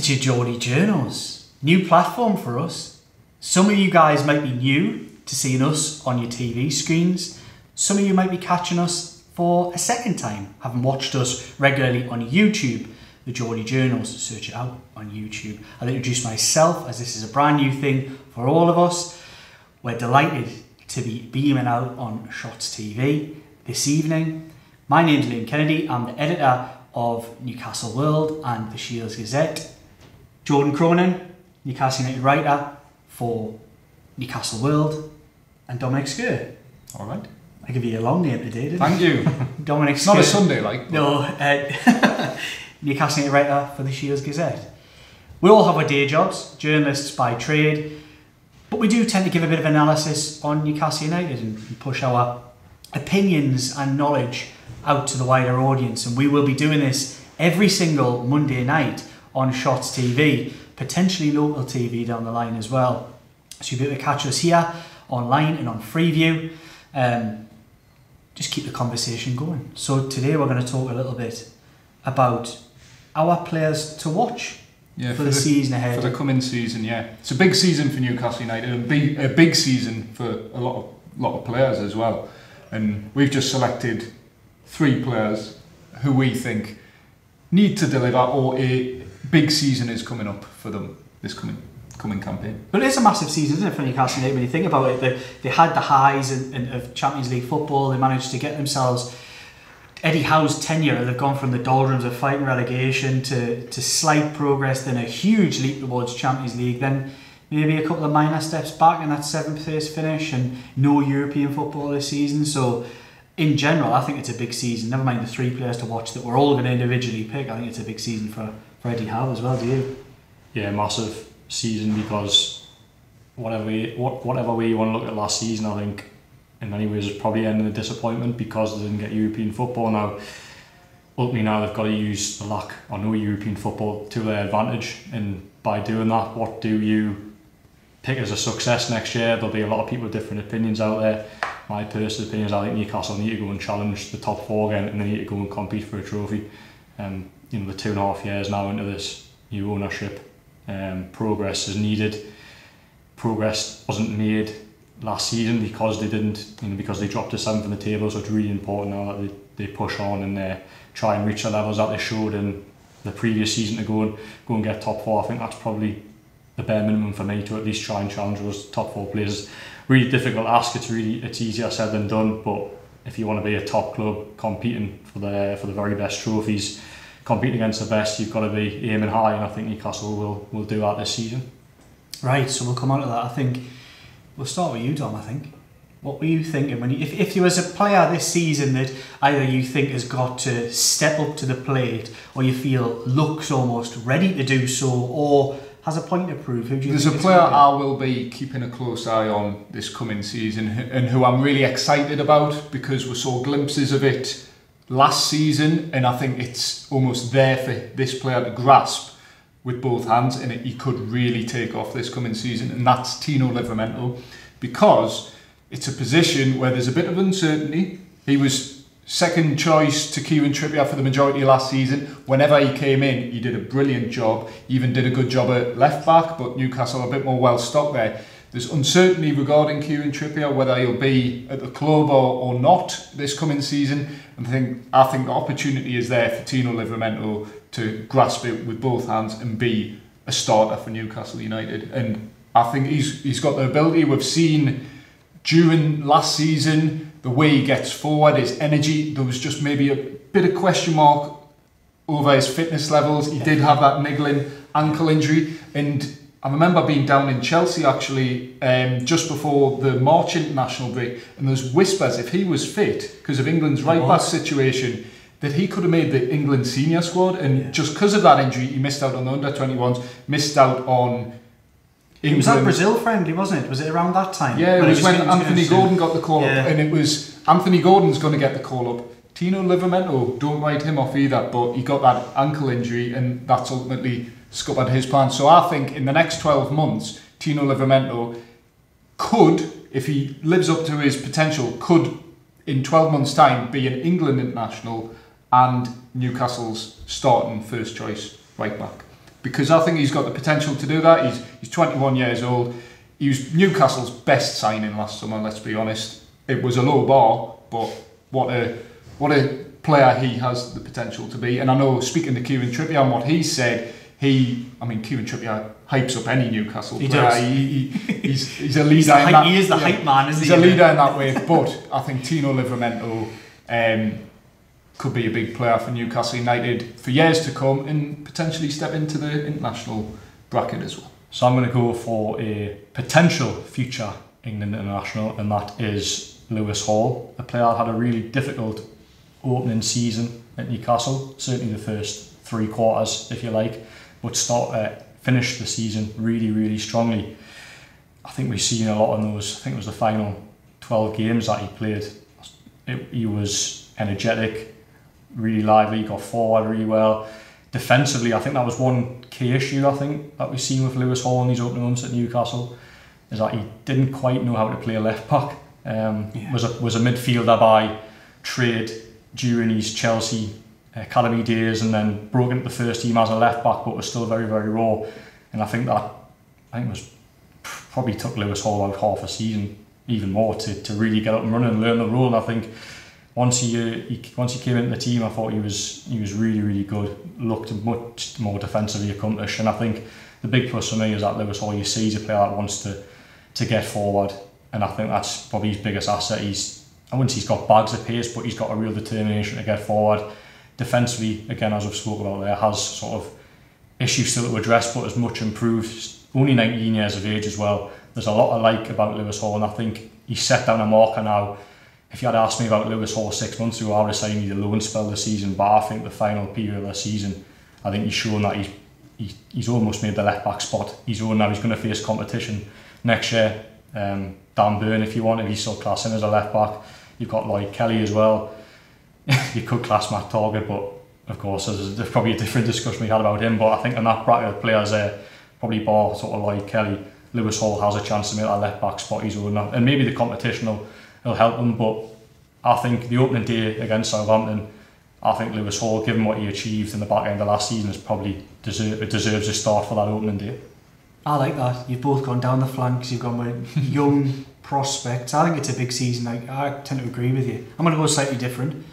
to Geordie Journos. New platform for us. Some of you guys might be new to seeing us on your TV screens. Some of you might be catching us for a second time, having watched us regularly on YouTube, the Geordie Journos. Search it out on YouTube. I'll introduce myself, as this is a brand new thing for all of us. We're delighted to be beaming out on Shots TV this evening. My name's Liam Kennedy. I'm the editor of Newcastle World and the Shields Gazette. Jordan Cronin, Newcastle United writer for Newcastle World, and Dominic Scurr. All right. I give you a long name today, didn't Thank you. Dominic Scurr. Not a Sunday, like. No, Newcastle United writer for the Shields Gazette. We all have our day jobs, journalists by trade, but we do tend to give a bit of analysis on Newcastle United and push our opinions and knowledge out to the wider audience. And we will be doing this every single Monday night on Shots TV, potentially local TV down the line as well. So you'll be able to catch us here online and on Freeview. Just keep the conversation going. So today we're going to talk a little bit about our players to watch for the season ahead. For the coming season, yeah. It's a big season for Newcastle United and a big season for a lot of players as well. And we've just selected 3 players who we think need to deliver, or a big season is coming up for them this coming campaign. But it is a massive season, isn't it, for Newcastle United when you think about it? They had the highs of Champions League football. They managed to get themselves Eddie Howe's tenure. They've gone from the doldrums of fighting relegation to slight progress, then a huge leap towards Champions League, then maybe a couple of minor steps back in that 7th place finish, and no European football this season. So in general, I think it's a big season. Never mind the 3 players to watch that we're all going to individually pick. I think it's a big season for Eddie Howe as well. Do you? Yeah, massive season, because whatever way you want to look at last season, I think in many ways it's probably ended in a disappointment because they didn't get European football. Now ultimately now they've got to use the lack or no European football to their advantage, and by doing that, what do you pick as a success next year? There'll be a lot of people with different opinions out there. My personal opinion is I think Newcastle need to go and challenge the top 4 again, and they need to go and compete for a trophy. You know, the 2.5 years now into this new ownership, progress is needed. Progress wasn't made last season because they didn't, because they dropped to 7th in the table. So it's really important now that they push on and try and reach the levels that they showed in the previous season to go and get top 4. I think that's probably the bare minimum for me, to at least try and challenge those top 4 places. Really difficult ask. It's easier said than done. But if you want to be a top club competing for the very best trophies, competing against the best, you've got to be aiming high, and I think Newcastle will do that this season. Right, so we'll come on to that. I think we'll start with you, Dom. I think, what were you thinking when if there was a player this season that either you think has got to step up to the plate, or you feel looks almost ready to do so, or has a point to prove? Who do you There's think a player I will be keeping a close eye on this coming season, and who I'm really excited about, because we saw glimpses of it last season, and I think it's almost there for this player to grasp with both hands, and he could really take off this coming season, and that's Tino Livramento, because it's a position where there's a bit of uncertainty. He was second choice to Kieran Trippier for the majority of last season. Whenever he came in, he did a brilliant job. He even did a good job at left back, but Newcastle are a bit more well stocked there. There's uncertainty regarding Kieran Trippier, whether he'll be at the club or not this coming season. And I think the opportunity is there for Tino Livramento to grasp it with both hands and be a starter for Newcastle United. And I think he's got the ability. We've seen during last season the way he gets forward, his energy. There was just maybe a bit of question mark over his fitness levels. He did have that niggling ankle injury, and I remember being down in Chelsea actually just before the March international break, and there's whispers if he was fit because of England's right back situation that he could have made the England senior squad, and just because of that injury he missed out on the under-21s, missed out on England. It was that Brazil friendly, wasn't it? Was it around that time? Yeah, it was when Anthony Gordon got the call up, and it was Anthony Gordon's going to get the call up. Tino Livramento, don't write him off either, but he got that ankle injury, and that's ultimately scuppered his plans. So I think in the next 12 months, Tino Livramento could, if he lives up to his potential, could in 12 months' time be an England international and Newcastle's starting first choice right back. because I think he's got the potential to do that. He's 21 years old. He was Newcastle's best signing last summer, let's be honest. It was a low bar, but what a player he has the potential to be. And I know, speaking to Kieran Trippier and what he said, Kieran Trippier hypes up any Newcastle player. He's a leader in that. He is the hype man, isn't he? He's a leader in that way. But I think Tino Livramento could be a big player for Newcastle United for years to come and potentially step into the international bracket as well. So I'm going to go for a potential future England international, and that is Lewis Hall, a player that had a really difficult opening season at Newcastle, certainly the first 3 quarters, if you like, but finished the season really, really strongly. I think we've seen a lot of those. I think it was the final 12 games that he played. He was energetic, really lively, got forward really well. Defensively, I think that was one key issue I think that we've seen with Lewis Hall in these opening months at Newcastle, is that he didn't quite know how to play left back. Was a midfielder by trade during his Chelsea academy days, and then broke into the first team as a left back, but was still very, very raw. And I think was probably took Lewis Hall out half a season, even more, to really get up and running and learn the role. And I think once he came into the team, I thought he was really, really good. Looked much more defensively accomplished, and I think the big plus for me is that Lewis Hall, you see, he's a player that wants to get forward, and I think that's probably his biggest asset. I wouldn't say he's got bags of pace, but he's got a real determination to get forward. Defensively, again, as I've spoken about there, has sort of issues still to address, but is much improved. Only 19 years of age as well. There's a lot I like about Lewis Hall, and I think he's set down a marker now. If you had asked me about Lewis Hall 6 months ago, I would have said he needed a loan spell this season, but I think the final period of the season, I think he's shown that he's almost made the left back spot. He's shown now he's going to face competition next year. Dan Burn, if you want, if he's still classing as a left back. You've got Lloyd Kelly as well. You could class Matt Target, but of course there's probably a different discussion we had about him. But I think in that bracket of players there, probably bar sort of Lloyd Kelly, Lewis Hall has a chance to make that left back spot he's own, and maybe the competition will help him. But I think the opening day against Southampton, I think Lewis Hall, given what he achieved in the back end of last season, is probably deserves a start for that opening day. I like that. You've both gone down the flanks. You've gone with young prospects. I think it's a big season. I tend to agree with you. I'm going to go slightly different,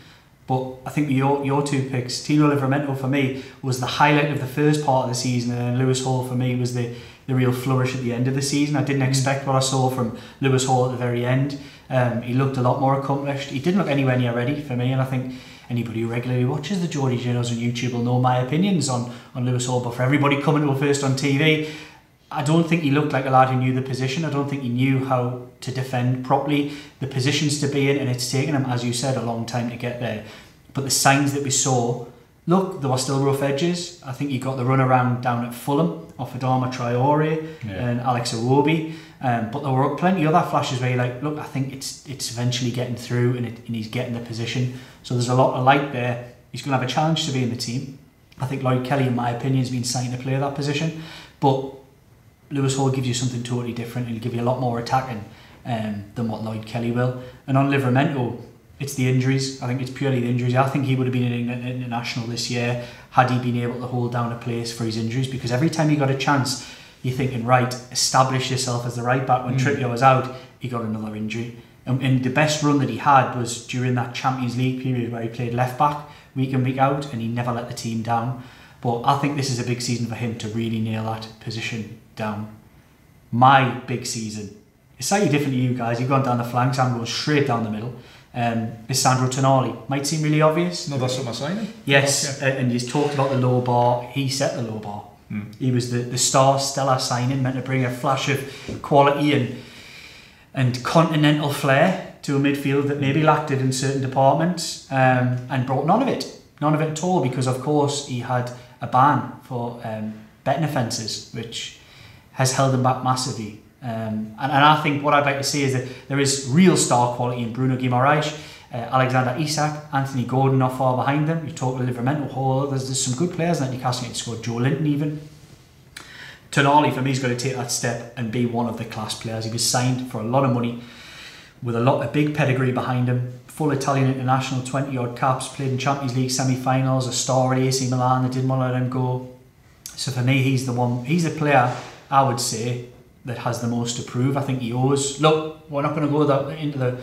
but I think your 2 picks, Tino Livramento for me was the highlight of the first part of the season, and then Lewis Hall for me was the real flourish at the end of the season. I didn't expect what I saw from Lewis Hall at the very end. He looked a lot more accomplished. He didn't look anywhere near ready for me, and I think anybody who regularly watches the Geordie Journos on YouTube will know my opinions on Lewis Hall. But for everybody coming to it first on TV, I don't think he looked like a lad who knew the position. I don't think he knew how to defend properly, the positions to be in, and it's taken him, as you said, a long time to get there. But the signs that we saw, look, there were still rough edges. I think he got the run around down at Fulham off Adama Traore and Alex Iwobi. But there were plenty of other flashes where you're like, look, I think it's eventually getting through, and he's getting the position. So there's a lot of light there. He's going to have a challenge to be in the team. I think Lloyd Kelly, in my opinion, has been signed to play that position. But Lewis Hall gives you something totally different. He'll give you a lot more attacking than what Lloyd Kelly will. And on Livramento, it's the injuries. I think it's purely the injuries. I think he would have been an international this year had he been able to hold down a place for his injuries, because every time he got a chance, you're thinking, right, establish yourself as the right back. When Trippier was out, he got another injury. And the best run that he had was during that Champions League period where he played left back week in, week out, and he never let the team down. But I think this is a big season for him to really nail that position down. My big season, it's slightly different to you guys. You've gone down the flanks, I'm going straight down the middle. Is Sandro Tonali. Might seem really obvious. Another summer signing. Yes, and he's talked about the low bar. He set the low bar. He was the stellar signing, meant to bring a flash of quality and continental flair to a midfield that maybe lacked it in certain departments, and brought none of it at all, because of course he had a ban for betting offences, which has held him back massively. And I think what I'd like to see is that there is real star quality in Bruno Guimaraes, Alexander Isak, Anthony Gordon not far behind them. You talk about Livramento Hall, there's some good players in that Newcastle United squad, Joe Linton even. Tonali for me is going to take that step and be one of the class players. He was signed for a lot of money with a big pedigree behind him, full Italian international, 20 odd caps, played in Champions League semi-finals, a star at AC Milan that didn't want to let him go. So for me, he's the player I would say that has the most to prove. I think he owes. Look, we're not going to go into the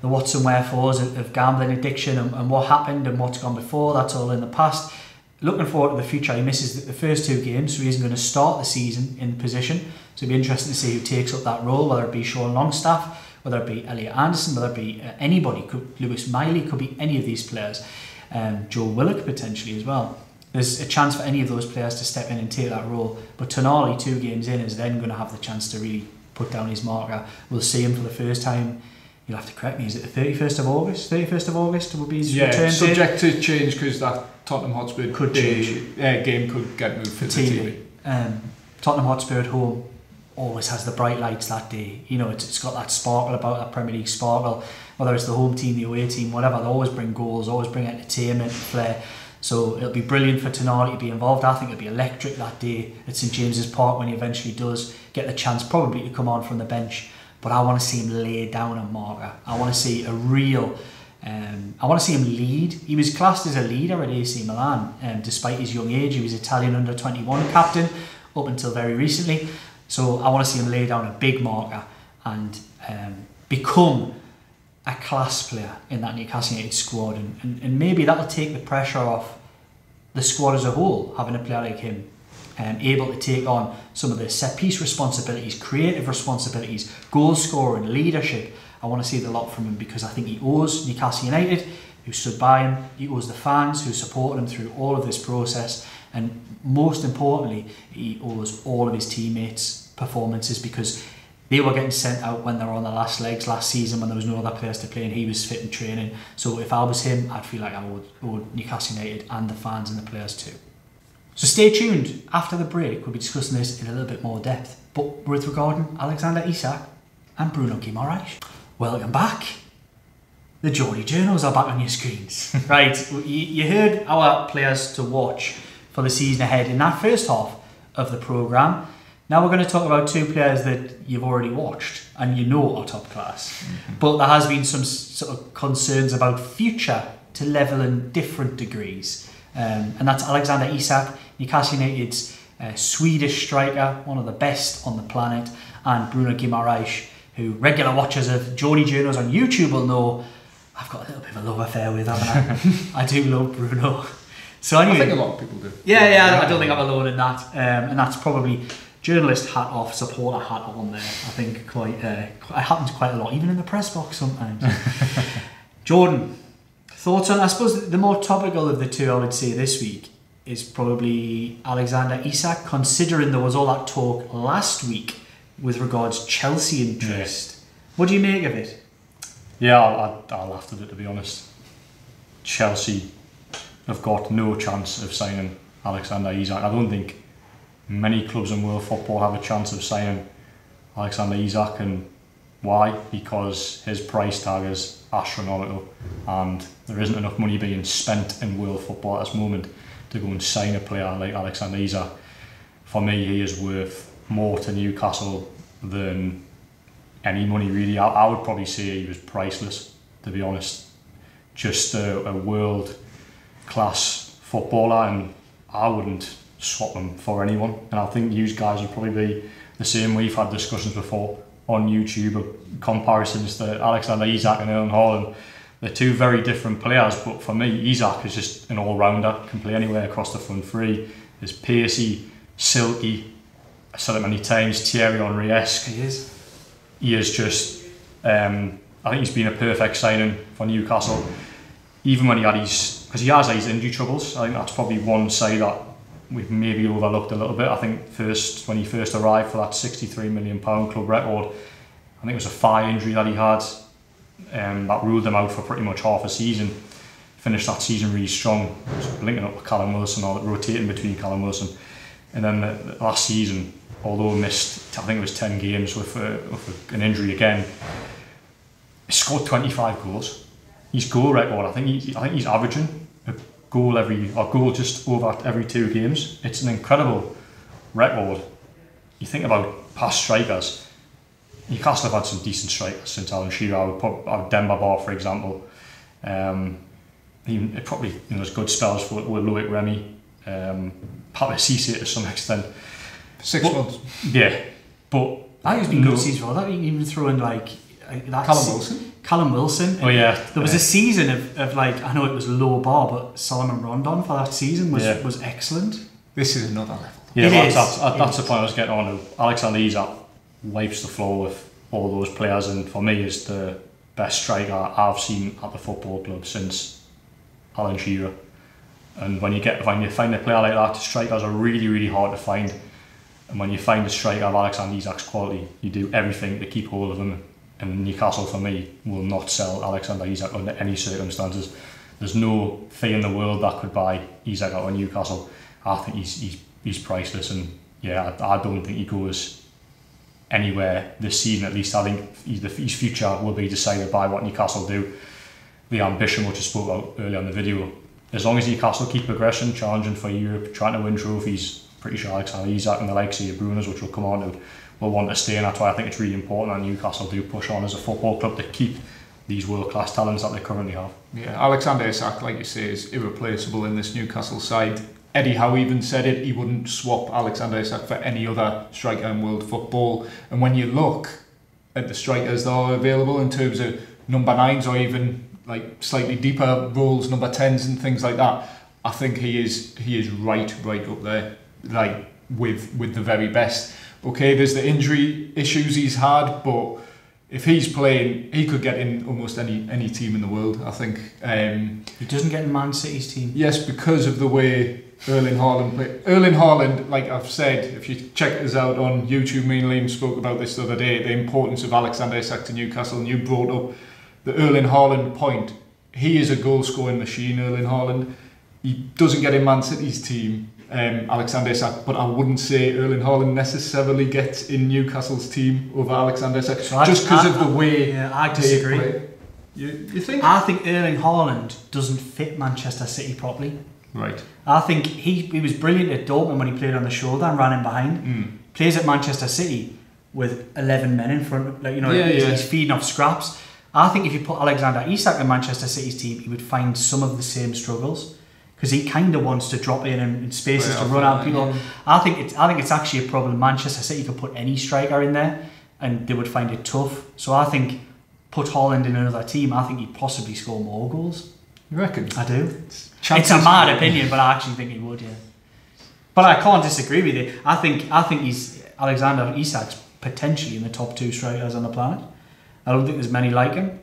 what's and wherefores of gambling addiction and what happened and what's gone before. That's all in the past. Looking forward to the future. He misses the first 2 games, so he isn't going to start the season in position. So it'll be interesting to see who takes up that role, whether it be Sean Longstaff, whether it be Elliot Anderson, whether it be anybody. Lewis Miley, could be any of these players. Joe Willock potentially as well. There's a chance for any of those players to step in and take that role. But Tonali, 2 games in, is then going to have the chance to really put down his marker. We'll see him for the first time. You'll have to correct me. Is it the 31st of August? 31st of August will be his return date? Subject to change because that Tottenham Hotspur game could get moved for the TV. Tottenham Hotspur at home always has the bright lights that day. You know, it's got that sparkle about that Premier League sparkle. Whether it's the home team, the away team, whatever, they always bring goals, always bring entertainment, flair. So it'll be brilliant for Tonali to be involved. I think it'll be electric that day at St James's Park when he eventually does get the chance probably to come on from the bench. But I want to see him lay down a marker. I want to see a real... I want to see him lead. He was classed as a leader at AC Milan. Despite his young age, he was Italian under-21 captain up until very recently. So I want to see him lay down a big marker and become a class player in that Newcastle United squad. And maybe that'll take the pressure off the squad as a whole, having a player like him. Able to take on some of the set-piece responsibilities, creative responsibilities, goal scoring, leadership. I want to see the lot from him because I think he owes Newcastle United, who stood by him, he owes the fans who supported him through all of this process, and most importantly, he owes all of his teammates' performances because they were getting sent out when they were on the last legs last season when there was no other players to play and he was fit and training. So if I was him, I'd feel like I owed Newcastle United and the fans and the players too. So stay tuned. After the break, we'll be discussing this in a little bit more depth, but with regarding Alexander Isak and Bruno Guimaraes. Welcome back. The Geordie Journos are back on your screens. Right, you heard our players to watch for the season ahead in that first half of the programme. Now we're going to talk about 2 players that you've already watched and you know are top class. But there has been some sort of concerns about future to level in different degrees. And that's Alexander Isak, Newcastle United's Swedish striker, one of the best on the planet, and Bruno Guimaraes, who regular watchers of Geordie Journos on YouTube will know I've got a little bit of a love affair with, haven't I? I do love Bruno. So anyway, I think a lot of people do. Yeah, I don't think I'm alone in that. And that's probably journalist hat off, supporter hat on there. I think it happens quite a lot, even in the press box sometimes. Jordan, thoughts on, I suppose the more topical of the 2 I would say this week is probably Alexander Isak, considering there was all that talk last week with regards Chelsea interest. What do you make of it? Yeah, I laughed at it, to be honest. Chelsea have got no chance of signing Alexander Isak. I don't think many clubs in world football have a chance of signing Alexander Isak, and why? Because his price tag is astronomical and there isn't enough money being spent in world football at this moment to go and sign a player like Alexander Isak. For me, he is worth more to Newcastle than any money really. I would probably say he was priceless, to be honest. Just a world class footballer, and I wouldn't swap him for anyone. And I think you guys would probably be the same way. We've had discussions before on YouTube of comparisons to Alexander Isak and Erling Haaland. They're 2 very different players, but for me, Isak is just an all-rounder, can play anywhere across the front 3. He's pacey, silky. I said it many times, Thierry Henry-esque. He is just, I think he's been a perfect signing for Newcastle. Even when he had because he has his injury troubles. I think that's probably one side that we've maybe overlooked a little bit. I think when he first arrived for that £63 million club record, I think it was a thigh injury that he had that ruled him out for pretty much half a season. Finished that season really strong, linking up with Callum Wilson, or rotating between Callum Wilson. And then the last season, although he missed, I think it was 10 games with an injury again, he scored 25 goals. His goal record, I think he's averaging a goal just over every 2 games. It's an incredible record. You think about past strikers. Newcastle have had some decent strikers since Alan Shearer. I would put Demba Ba, for example. There's good spells with Loic Remy. Patrice Cisse to some extent. 6 months. Yeah, but I think it's been good seasons for that. You can even throw in like that Callum Wilson. Oh yeah. There was a season of like, I know it was low bar, but Solomon Rondon for that season was excellent. This is another level. Yeah, that's the point I was getting on to. Alexander Isak wipes the floor with all those players, and for me is the best striker I've seen at the football club since Alan Shearer. And when you find a player like that, strikers are really, really hard to find. And when you find a striker of Alexander Isak's quality, you do everything to keep hold of him. And Newcastle, for me, will not sell Alexander Isak under any circumstances. There's no fee in the world that could buy Isak out of Newcastle. I think he's priceless, and yeah, I don't think he goes anywhere this season. At least I think his future will be decided by what Newcastle do. The ambition, which I spoke about earlier in the video, as long as Newcastle keep progressing, challenging for Europe, trying to win trophies, pretty sure Alexander Isak and the likes of Brunos, which we'll come on to, will want to stay, and that's why I think it's really important that Newcastle do push on as a football club to keep these world-class talents that they currently have. Yeah, Alexander Isak, like you say, is irreplaceable in this Newcastle side. Eddie Howe even said it, he wouldn't swap Alexander Isak for any other striker in world football. And when you look at the strikers that are available in terms of number 9s or even like slightly deeper roles, number 10s and things like that, I think he is right up there, like with the very best. Okay, there's the injury issues he's had, but if he's playing, he could get in almost any team in the world, I think. He doesn't get in Man City's team. Yes, because of the way Erling Haaland played. Erling Haaland, like I've said, if you check us out on YouTube, me and Liam spoke about this the other day, the importance of Alexander Isak to Newcastle, and you brought up the Erling Haaland point. He is a goal-scoring machine, Erling Haaland. He doesn't get in Man City's team, Alexander Isak, but I wouldn't say Erling Haaland necessarily gets in Newcastle's team over Alexander Isak, so just because of the way. Yeah, I disagree. You think? I think Erling Haaland doesn't fit Manchester City properly. Right. I think he was brilliant at Dortmund when he played on the shoulder and ran in behind. Plays at Manchester City with 11 men in front, he's feeding off scraps. I think if you put Alexander Isak in Manchester City's team, he would find some of the same struggles, because he kind of wants to drop in spaces to run out people. Yeah. I think it's actually a problem. Manchester City could put any striker in there and they would find it tough. So I think put Haaland in another team, I think he'd possibly score more goals. You reckon? I do. It's a mad opinion, but I actually think he would, yeah. But I can't disagree with you. I think he's Alexander Isak's potentially in the top 2 strikers on the planet. I don't think there's many like him.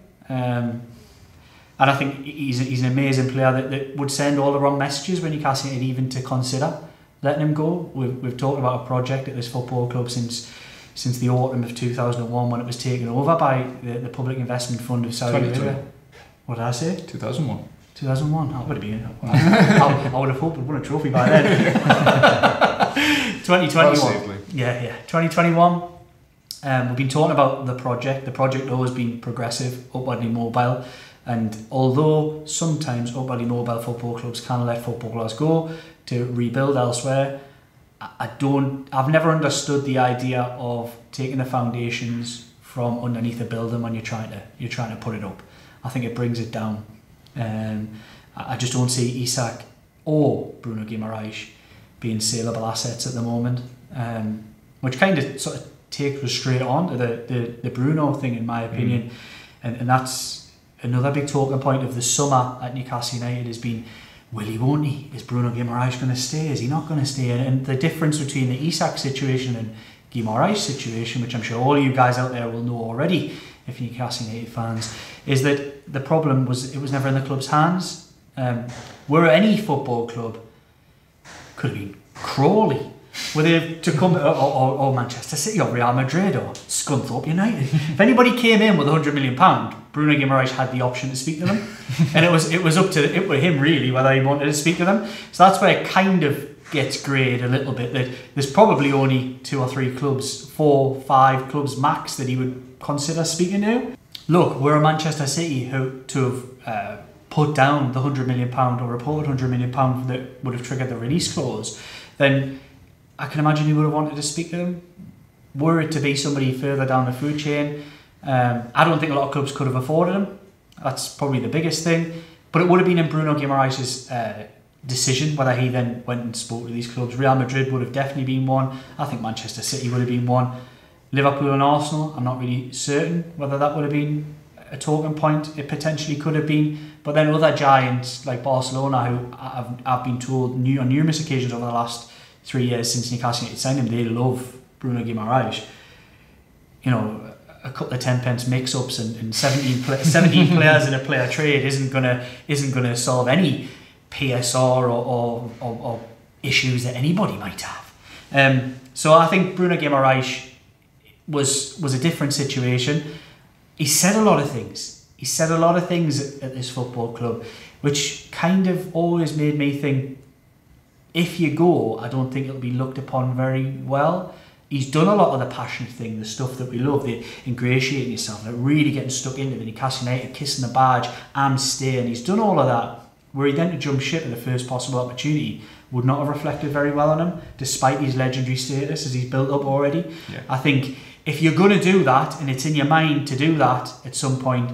And I think he's an amazing player that would send all the wrong messages when Newcastle United even to consider letting him go. We've talked about a project at this football club since the autumn of 2001, when it was taken over by the Public Investment Fund of Saudi Arabia. What did I say? 2001. 2001. I would have been. I would have hoped we'd won a trophy by then. 2021. Yeah. 2021. We've been talking about the project. The project has been progressive, upwardly mobile, and although sometimes upwardly mobile football clubs can let footballers go to rebuild elsewhere, I've never understood the idea of taking the foundations from underneath a building when you're trying to put it up. I think it brings it down. I just don't see Isak or Bruno Guimaraes being saleable assets at the moment, which kind of sort of takes us straight on to the Bruno thing, in my opinion. And that's another big talking point of the summer at Newcastle United has been, will he, won't he? Is Bruno Guimaraes going to stay? Is he not going to stay? And the difference between the Isak situation and Guimaraes situation, which I'm sure all you guys out there will know already if you're Newcastle United fans, is that the problem was it was never in the club's hands. Were any football club, could have been Crawley, were they to come, or Manchester City, or Real Madrid, or Scunthorpe United. If anybody came in with £100 million, Bruno Guimaraes had the option to speak to them, and it was up to him really whether he wanted to speak to them. So that's where it kind of gets greyed a little bit, that there's probably only 2 or 3 clubs, 4, 5 clubs max that he would consider speaking to. Look, we're a Manchester City who to have put down the £100 million or reported £100 million that would have triggered the release clause, then I can imagine he would have wanted to speak to them. Were it to be somebody further down the food chain, I don't think a lot of clubs could have afforded him. That's probably the biggest thing. But it would have been in Bruno Guimaraes' decision whether he then went and spoke to these clubs. Real Madrid would have definitely been one. I think Manchester City would have been one. Liverpool and Arsenal, I'm not really certain whether that would have been a talking point. It potentially could have been. But then other giants like Barcelona, who I've been told on numerous occasions over the last 3 years since Newcastle United signed him, they love Bruno Guimaraes. You know, a couple of 10-pence mix-ups and 17 players in a player trade isn't gonna solve any PSR or issues that anybody might have. So I think Bruno Guimaraes was a different situation. He said a lot of things. He said a lot of things at this football club, which kind of always made me think, if you go, I don't think it'll be looked upon very well. He's done a lot of the passion thing, the stuff that we love, the ingratiating yourself, like really getting stuck into the Newcastle United, kissing the badge, I'm staying. He's done all of that. Were he then to jump ship at the first possible opportunity, would not have reflected very well on him, despite his legendary status as he's built up already. Yeah. I think if you're going to do that, and it's in your mind to do that at some point,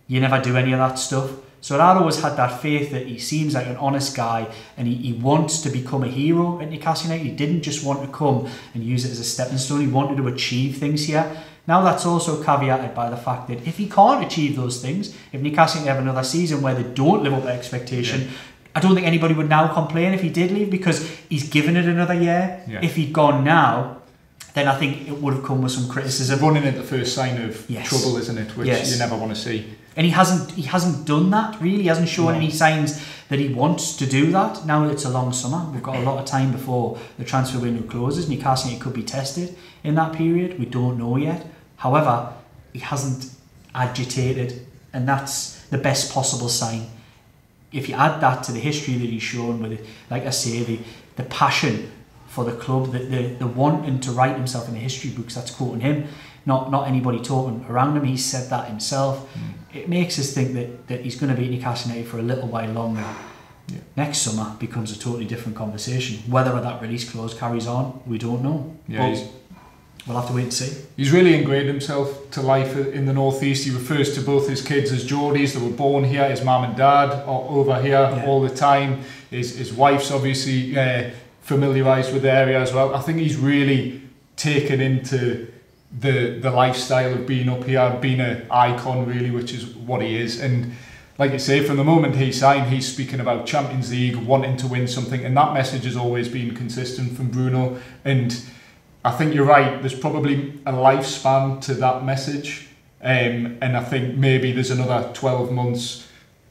you never do any of that stuff. So I'd always had that faith that he seems like an honest guy, and he wants to become a hero at Newcastle United. He didn't just want to come and use it as a stepping stone. He wanted to achieve things here. Now that's also caveated by the fact that if he can't achieve those things, if Newcastle United have another season where they don't live up to expectation, I don't think anybody would now complain if he did leave, because he's given it another year. Yeah. If he'd gone now, then I think it would have come with some criticism. Running at the first sign of trouble, isn't it? Which you never want to see. And he hasn't done that, really. He hasn't shown any signs that he wants to do that. Now it's a long summer. We've got a lot of time before the transfer window closes. Newcastle United could be tested in that period. We don't know yet. However, he hasn't agitated, and that's the best possible sign. If you add that to the history that he's shown with it, like I say, the passion for the club, the wanting to write himself in the history books, that's quoting him, not anybody talking around him. He said that himself. It makes us think that he's going to be at Newcastle United for a little while longer. Yeah. Next summer becomes a totally different conversation. Whether that release clause carries on, we don't know. Yeah, we'll have to wait and see. He's really ingrained himself to life in the North East. He refers to both his kids as Geordies. They were born here. His mum and dad are over here all the time. His wife's obviously familiarised with the area as well. I think he's really taken into the lifestyle of being up here, being an icon really, which is what he is. And like you say, from the moment he signed, he's speaking about Champions League, wanting to win something, and that message has always been consistent from Bruno. And I think you're right, there's probably a lifespan to that message, and I think maybe there's another 12 months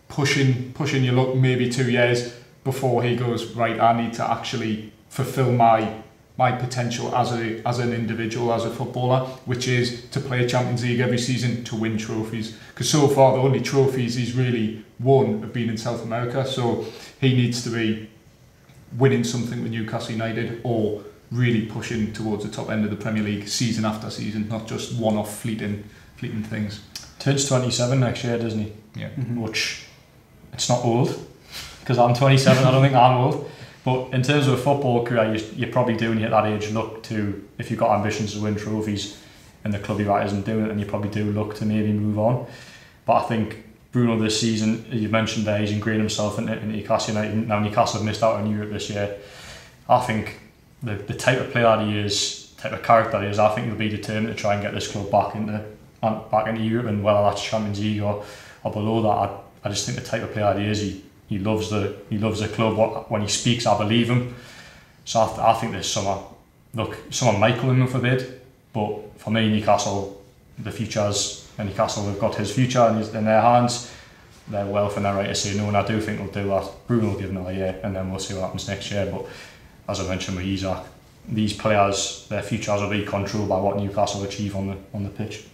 pushing your luck, maybe 2 years before he goes, right, I need to actually fulfill my potential as an individual, as a footballer, which is to play Champions League every season, to win trophies. Because so far the only trophies he's really won have been in South America, so he needs to be winning something with Newcastle United, or really pushing towards the top end of the Premier League season after season, not just one-off fleeting things. Turns 27 next year, doesn't he? Yeah. Which, it's not old, because I'm 27, I don't think I'm old. But in terms of a football career, you're probably doing at that age look to, if you've got ambitions to win trophies and the club you're at isn't doing it, then you probably do look to maybe move on. But I think Bruno this season, you mentioned there, he's ingrained himself in Newcastle United. Now Newcastle have missed out on Europe this year. I think the type of player he is, type of character he is, I think he'll be determined to try and get this club back into Europe, and whether that's Champions League or below that, I just think the type of player he is, he loves the club. When he speaks, I believe him. So I think this summer, look, someone might call him for bid, but for me, Newcastle, the future's, and Newcastle have got his future in their hands. They're well within their right to say no, and I do think they'll do that. Bruno will give another year, and then we'll see what happens next year. But as I mentioned with Isaac, these players, their futures will be controlled by what Newcastle achieve on the pitch.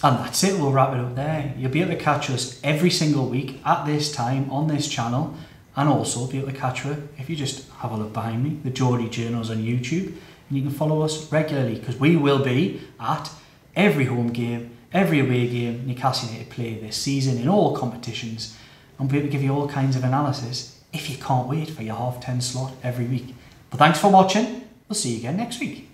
And that's it, we'll wrap it up there. You'll be able to catch us every single week at this time on this channel, and also be able to catch her if you just have a look behind me, the Geordie Journos on YouTube, and you can follow us regularly, because we will be at every home game, every away game Newcastle United play this season in all competitions, and we'll be able to give you all kinds of analysis if you can't wait for your 10:30 slot every week. But thanks for watching, we'll see you again next week.